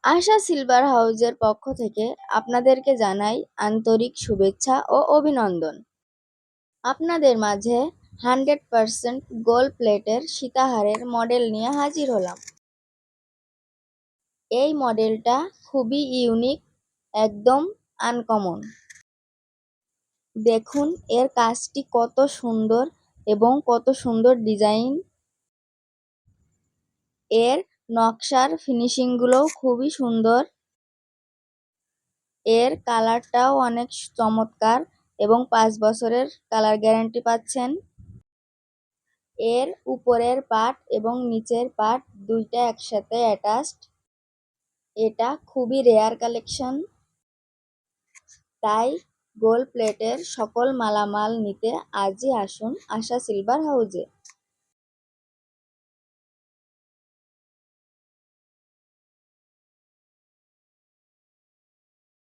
আশা silver হাউজের পক্ষ থেকে আপনাদেরকে জানাই আন্তরিক শুভেচ্ছা ও অভিনন্দন। আপনাদের মাঝে 100% গোল্ড প্লেটের সীতাহারের মডেল নিয়ে হাজির হলাম। এই মডেলটা খুবই ইউনিক, একদম আনকমন। দেখুন এর কাজটি কত সুন্দর এবং কত সুন্দর ডিজাইন। এর নকশার ফিনিশিংগুলোও খুবই সুন্দর। এর কালারটাও অনেক চমৎকার এবং 5 বছরের কালার গ্যারান্টি পাচ্ছেন। এর উপরের পার্ট এবং নিচের পার্ট দুইটা একসাথে অ্যাটাচড। এটা খুবই রেয়ার কালেকশন। তাই গোল্ড প্লেটের সকল মালামাল নিতে আজই আসুন আশা সিলভার হাউজে।